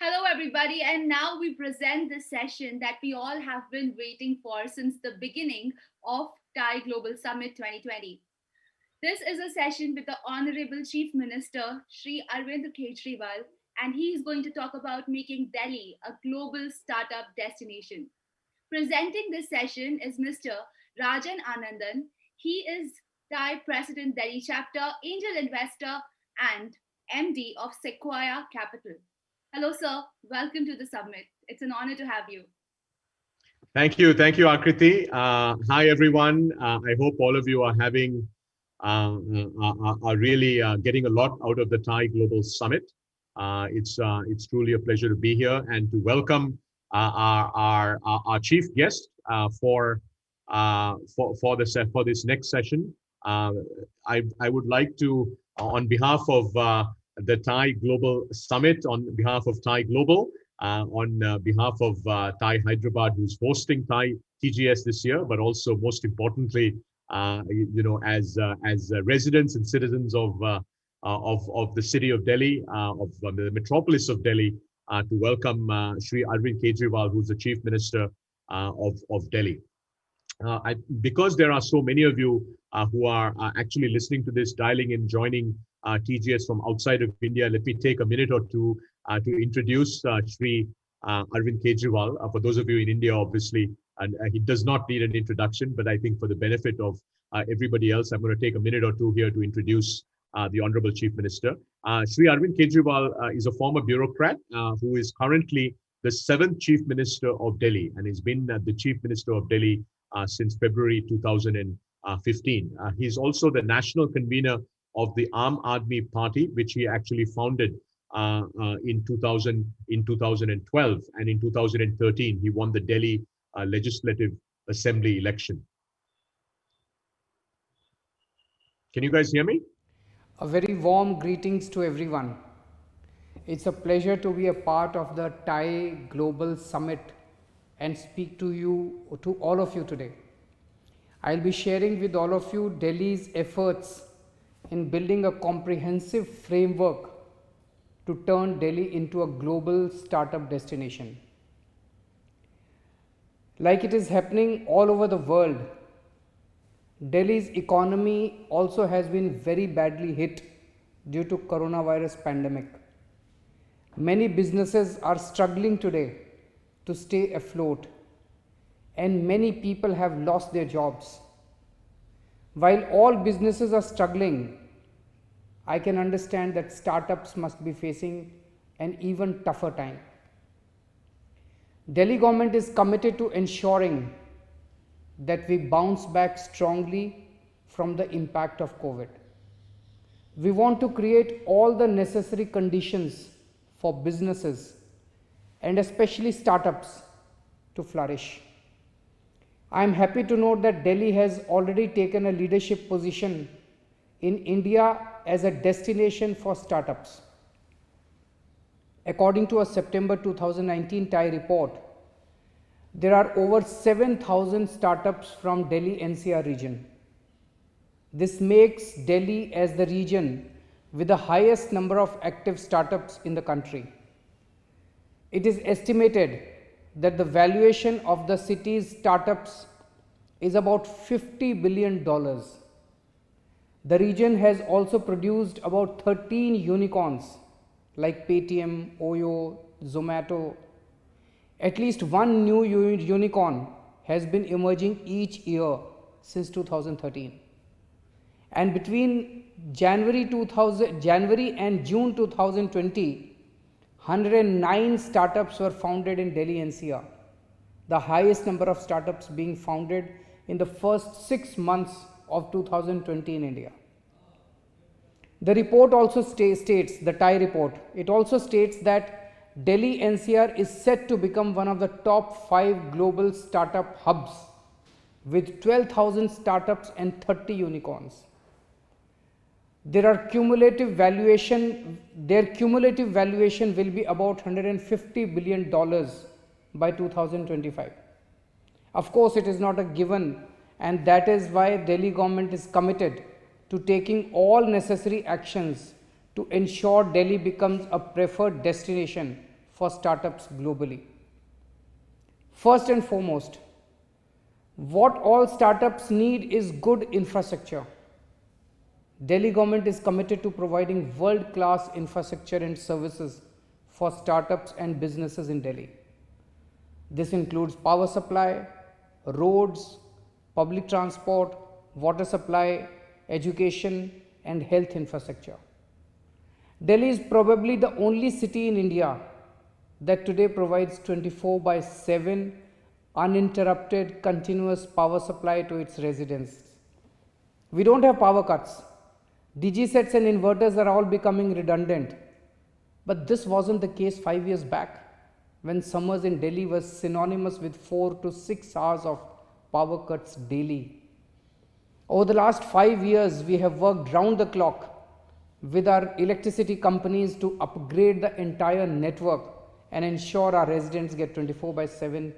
Hello, everybody, and now we present this session that we all have been waiting for since the beginning of Thai Global Summit 2020. This is a session with the Honorable Chief Minister, Sri Arvind Kejriwal, and he is going to talk about making Delhi a global startup destination. Presenting this session is Mr. Rajan Anandan. He is Thai President Delhi Chapter, Angel Investor, and MD of Sequoia Capital. Hello, sir. Welcome to the summit. It's an honor to have you. Thank you, Akriti. Hi, everyone. I hope all of you are having are really getting a lot out of the Thai Global Summit. It's truly a pleasure to be here and to welcome our chief guest for this next session. I would like to, on behalf of the Thai Global Summit, on behalf of Thai Global, on behalf of Thai Hyderabad, who's hosting Thai TGS this year, but also most importantly, as residents and citizens of the city of Delhi, of the metropolis of Delhi, to welcome Sri Arvind Kejriwal, who's the Chief Minister of Delhi. Because there are so many of you who are actually listening to this, dialing in, joining TGS from outside of India, let me take a minute or two to introduce Sri Arvind Kejriwal. For those of you in India, obviously, and he does not need an introduction, but I think for the benefit of everybody else, I'm going to take a minute or two here to introduce the Honorable Chief Minister. Sri Arvind Kejriwal is a former bureaucrat who is currently the 7th Chief Minister of Delhi, and has been the Chief Minister of Delhi since February 2015. He's also the national convener of the Aam Aadmi Party, which he actually founded in 2012, and in 2013 he won the Delhi Legislative Assembly election. Can you guys hear me? A very warm greetings to everyone. It's a pleasure to be a part of the Thai Global Summit and speak to all of you today. I'll be sharing with all of you Delhi's efforts in building a comprehensive framework to turn Delhi into a global startup destination. Like it is happening all over the world, Delhi's economy also has been very badly hit due to coronavirus pandemic. Many businesses are struggling today to stay afloat, and many people have lost their jobs. While all businesses are struggling, I can understand that startups must be facing an even tougher time. Delhi government is committed to ensuring that we bounce back strongly from the impact of COVID. We want to create all the necessary conditions for businesses and especially startups to flourish. I am happy to note that Delhi has already taken a leadership position in India as a destination for startups. According to a September 2019 Thai report, there are over 7,000 startups from Delhi NCR region. This makes Delhi as the region with the highest number of active startups in the country. It is estimated that the valuation of the city's startups is about $50 billion. The region has also produced about 13 unicorns like Paytm, Oyo, Zomato. At least one new unicorn has been emerging each year since 2013. And between January and June 2020, 109 startups were founded in Delhi NCR, the highest number of startups being founded in the first 6 months of 2020 in India. The report also states, the Thai report, it also states that Delhi NCR is set to become one of the top 5 global startup hubs with 12,000 startups and 30 unicorns. Their cumulative valuation will be about $150 billion by 2025. Of course, it is not a given, and that is why Delhi government is committed to taking all necessary actions to ensure Delhi becomes a preferred destination for startups globally. First and foremost, what all startups need is good infrastructure. Delhi government is committed to providing world-class infrastructure and services for startups and businesses in Delhi. This includes power supply, roads, public transport, water supply, education, and health infrastructure. Delhi is probably the only city in India that today provides 24/7 uninterrupted continuous power supply to its residents. We don't have power cuts. DG sets and inverters are all becoming redundant. But this wasn't the case 5 years back, when summers in Delhi was synonymous with 4 to 6 hours of power cuts daily. Over the last 5 years, we have worked round the clock with our electricity companies to upgrade the entire network and ensure our residents get 24/7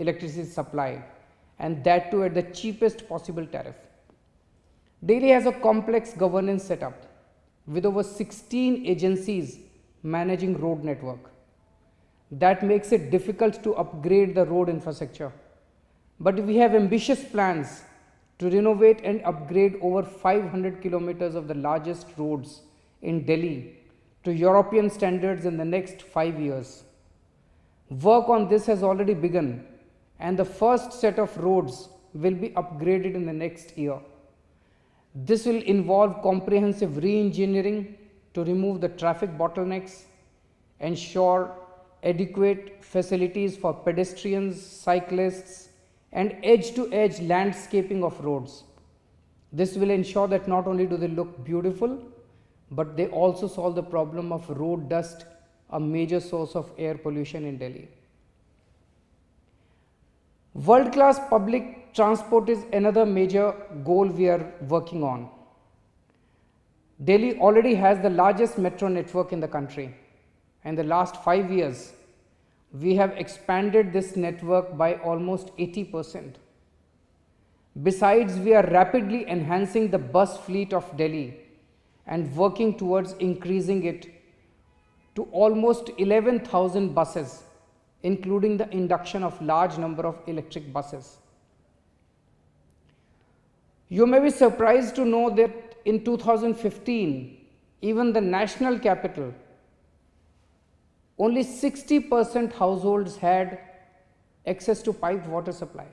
electricity supply, and that too at the cheapest possible tariff. Delhi has a complex governance setup with over 16 agencies managing road network. That makes it difficult to upgrade the road infrastructure. But we have ambitious plans to renovate and upgrade over 500 kilometers of the largest roads in Delhi to European standards in the next 5 years. Work on this has already begun, and the first set of roads will be upgraded in the next year. This will involve comprehensive re-engineering to remove the traffic bottlenecks, ensure adequate facilities for pedestrians, cyclists, and edge-to-edge landscaping of roads. This will ensure that not only do they look beautiful, but they also solve the problem of road dust, a major source of air pollution in Delhi. World-class public transport is another major goal we are working on. Delhi already has the largest metro network in the country. In the last 5 years, we have expanded this network by almost 80%. Besides, we are rapidly enhancing the bus fleet of Delhi and working towards increasing it to almost 11,000 buses, including the induction of large number of electric buses. You may be surprised to know that in 2015, even the national capital, only 60% households had access to piped water supply.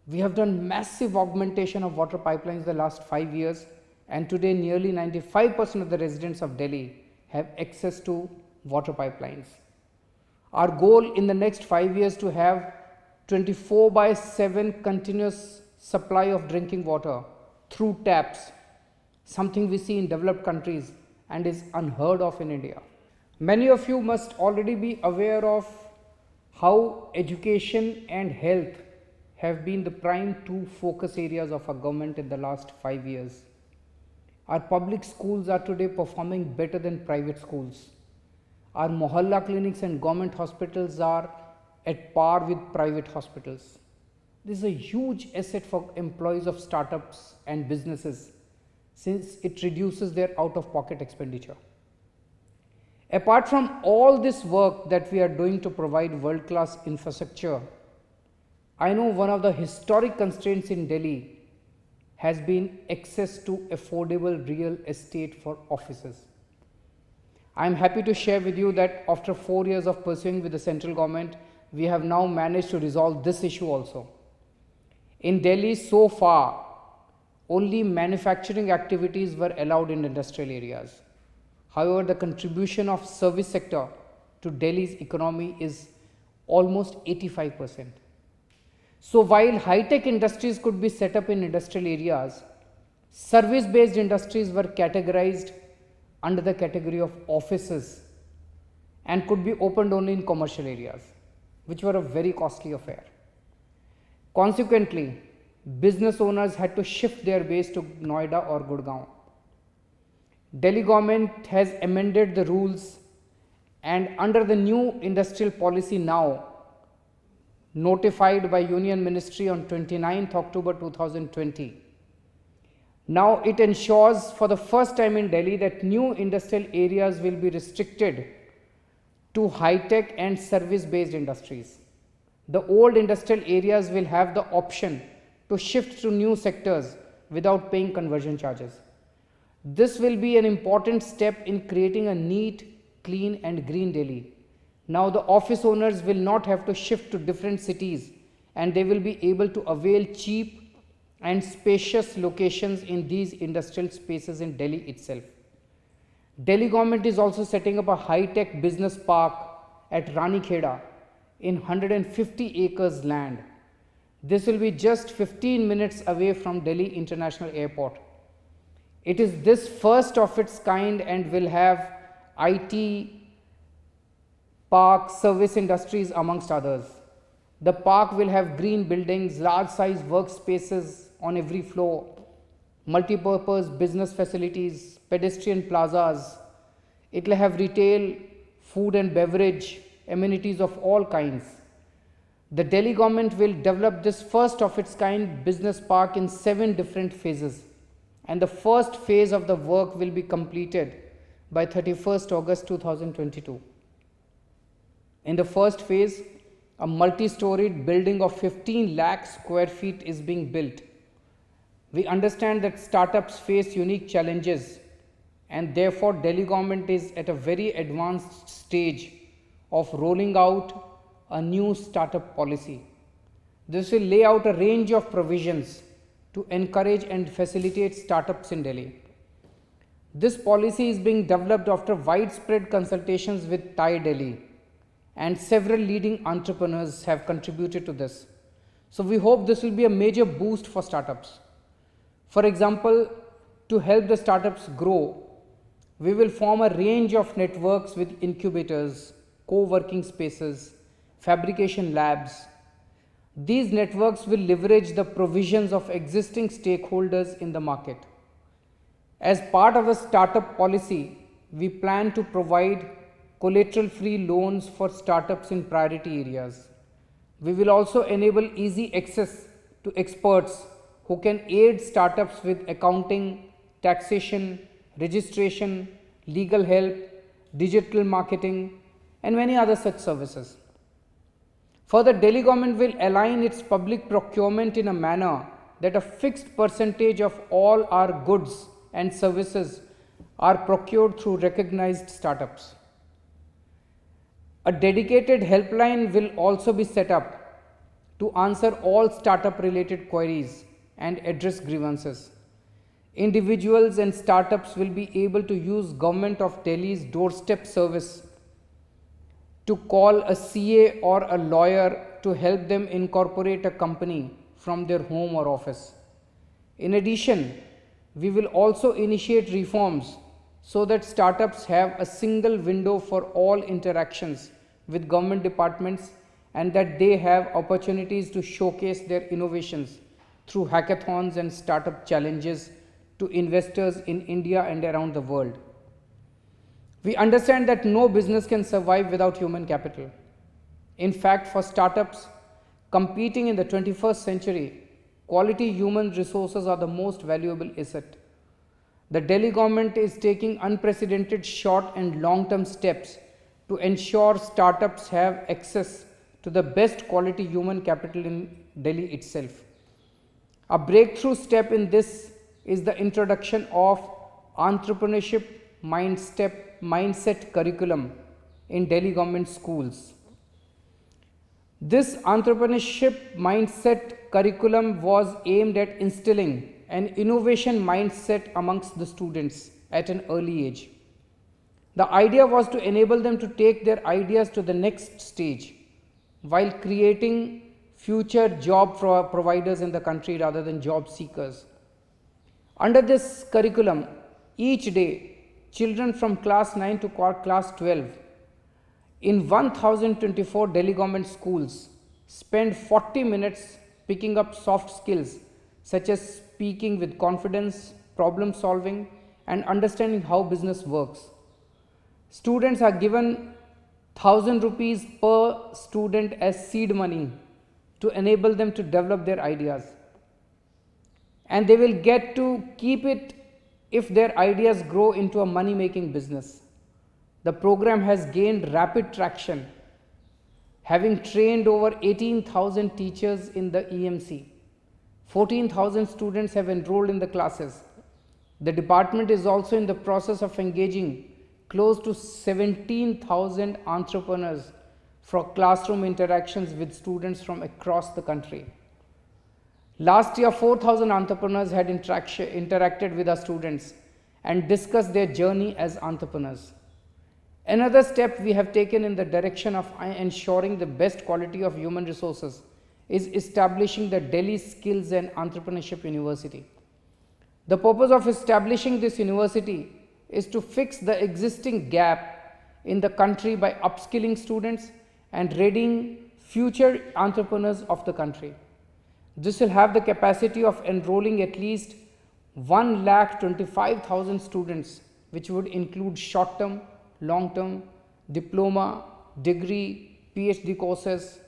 We have done massive augmentation of water pipelines the last 5 years, and today nearly 95% of the residents of Delhi have access to water pipelines. Our goal in the next 5 years to have 24/7 continuous supply of drinking water through taps, something we see in developed countries and is unheard of in India. Many of you must already be aware of how education and health have been the prime two focus areas of our government in the last 5 years. Our public schools are today performing better than private schools. Our mohalla clinics and government hospitals are at par with private hospitals. This is a huge asset for employees of startups and businesses, since it reduces their out-of-pocket expenditure. Apart from all this work that we are doing to provide world-class infrastructure, I know one of the historic constraints in Delhi has been access to affordable real estate for offices. I am happy to share with you that after 4 years of pursuing with the central government, we have now managed to resolve this issue also. In Delhi, so far, only manufacturing activities were allowed in industrial areas. However, the contribution of service sector to Delhi's economy is almost 85%. So while high-tech industries could be set up in industrial areas, service-based industries were categorized under the category of offices and could be opened only in commercial areas, which were a very costly affair. Consequently, business owners had to shift their base to Noida or Gurgaon. Delhi government has amended the rules, and under the new industrial policy now, notified by Union Ministry on 29th October 2020, now it ensures for the first time in Delhi that new industrial areas will be restricted to high-tech and service-based industries. The old industrial areas will have the option to shift to new sectors without paying conversion charges. This will be an important step in creating a neat, clean and green Delhi. Now the office owners will not have to shift to different cities, and they will be able to avail cheap and spacious locations in these industrial spaces in Delhi itself. Delhi government is also setting up a high-tech business park at Rani Kheda in 150 acres land. This will be just 15 minutes away from Delhi International Airport. It is this first of its kind and will have IT park, service industries amongst others. The park will have green buildings, large size workspaces on every floor, multi-purpose business facilities, pedestrian plazas. It will have retail, food and beverage, amenities of all kinds. The Delhi government will develop this first of its kind business park in 7 different phases, and the first phase of the work will be completed by 31st August 2022. In the first phase, a multi-storied building of 15 lakh square feet is being built. We understand that startups face unique challenges, and therefore Delhi government is at a very advanced stage of rolling out a new startup policy. This will lay out a range of provisions to encourage and facilitate startups in Delhi. This policy is being developed after widespread consultations with TiE Delhi, and several leading entrepreneurs have contributed to this. So we hope this will be a major boost for startups. For example, to help the startups grow, we will form a range of networks with incubators, co-working spaces, fabrication labs. These networks will leverage the provisions of existing stakeholders in the market. As part of the startup policy, we plan to provide collateral-free loans for startups in priority areas. We will also enable easy access to experts who can aid startups with accounting, taxation, registration, legal help, digital marketing, and many other such services. Further, Delhi government will align its public procurement in a manner that a fixed percentage of all our goods and services are procured through recognized startups. A dedicated helpline will also be set up to answer all startup related queries and address grievances. Individuals and startups will be able to use Government of Delhi's doorstep service to call a CA or a lawyer to help them incorporate a company from their home or office. In addition, we will also initiate reforms so that startups have a single window for all interactions with government departments, and that they have opportunities to showcase their innovations through hackathons and startup challenges to investors in India and around the world. We understand that no business can survive without human capital. In fact, for startups competing in the 21st century, quality human resources are the most valuable asset. The Delhi government is taking unprecedented short and long-term steps to ensure startups have access to the best quality human capital in Delhi itself. A breakthrough step in this is the introduction of entrepreneurship mindset curriculum in Delhi government schools. This entrepreneurship mindset curriculum was aimed at instilling an innovation mindset amongst the students at an early age. The idea was to enable them to take their ideas to the next stage while creating future job providers in the country rather than job seekers. Under this curriculum, each day, children from class 9 to class 12 in 1024 Delhi government schools spend 40 minutes picking up soft skills such as speaking with confidence, problem solving, and understanding how business works. Students are given 1000 rupees per student as seed money to enable them to develop their ideas, and they will get to keep it if their ideas grow into a money making business. The program has gained rapid traction, having trained over 18,000 teachers in the EMC. 14,000 students have enrolled in the classes. The department is also in the process of engaging close to 17,000 entrepreneurs for classroom interactions with students from across the country. Last year, 4,000 entrepreneurs had interacted with our students and discussed their journey as entrepreneurs. Another step we have taken in the direction of ensuring the best quality of human resources is establishing the Delhi Skills and Entrepreneurship University. The purpose of establishing this university is to fix the existing gap in the country by upskilling students and readying future entrepreneurs of the country. This will have the capacity of enrolling at least 1,25,000 students, which would include short-term, long-term, diploma, degree, PhD courses.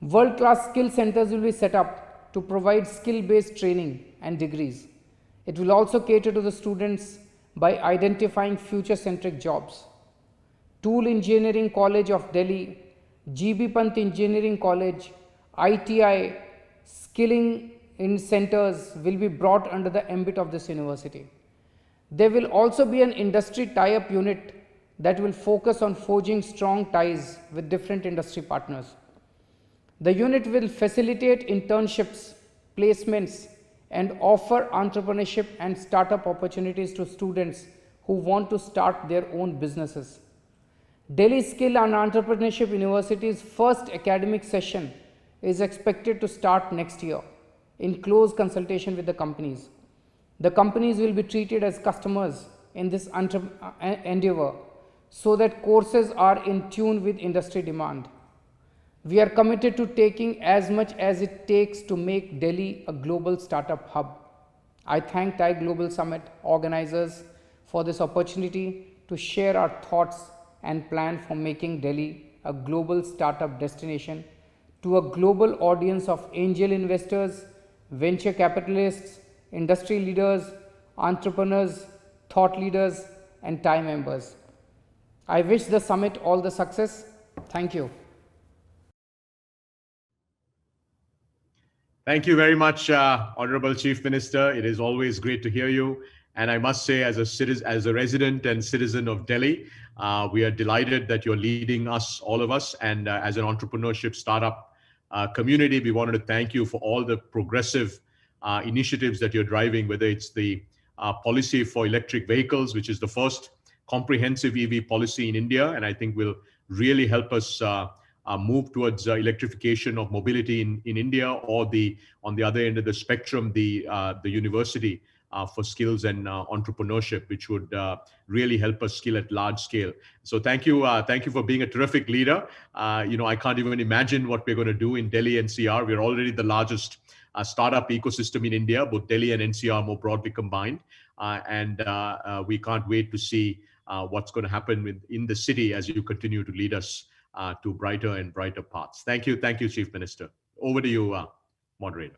World-class skill centers will be set up to provide skill-based training and degrees. It will also cater to the students by identifying future-centric jobs. Tool Engineering College of Delhi, GB Pant Engineering College, ITI, skilling in centers will be brought under the ambit of this university. There will also be an industry tie-up unit that will focus on forging strong ties with different industry partners. The unit will facilitate internships, placements, and offer entrepreneurship and startup opportunities to students who want to start their own businesses. Delhi Skill and Entrepreneurship University's first academic session is expected to start next year in close consultation with the companies. The companies will be treated as customers in this endeavor so that courses are in tune with industry demand. We are committed to taking as much as it takes to make Delhi a global startup hub. I thank TiE Global Summit organizers for this opportunity to share our thoughts and plan for making Delhi a global startup destination to a global audience of angel investors, venture capitalists, industry leaders, entrepreneurs, thought leaders, and TiE members. I wish the summit all the success. Thank you. Thank you very much, Honorable Chief Minister. It is always great to hear you. And I must say, as a resident and citizen of Delhi, we are delighted that you're leading us, all of us. And as an entrepreneurship startup community, we wanted to thank you for all the progressive initiatives that you're driving, whether it's the policy for electric vehicles, which is the first comprehensive EV policy in India, and I think will really help us move towards electrification of mobility in India, or on the other end of the spectrum, the university for skills and entrepreneurship, which would really help us skill at large scale. So thank you for being a terrific leader. I can't even imagine what we're going to do in Delhi NCR. We're already the largest startup ecosystem in India, both Delhi and NCR more broadly combined, and we can't wait to see what's going to happen in the city as you continue to lead us to brighter and brighter paths. Thank you, Chief Minister. Over to you, moderator.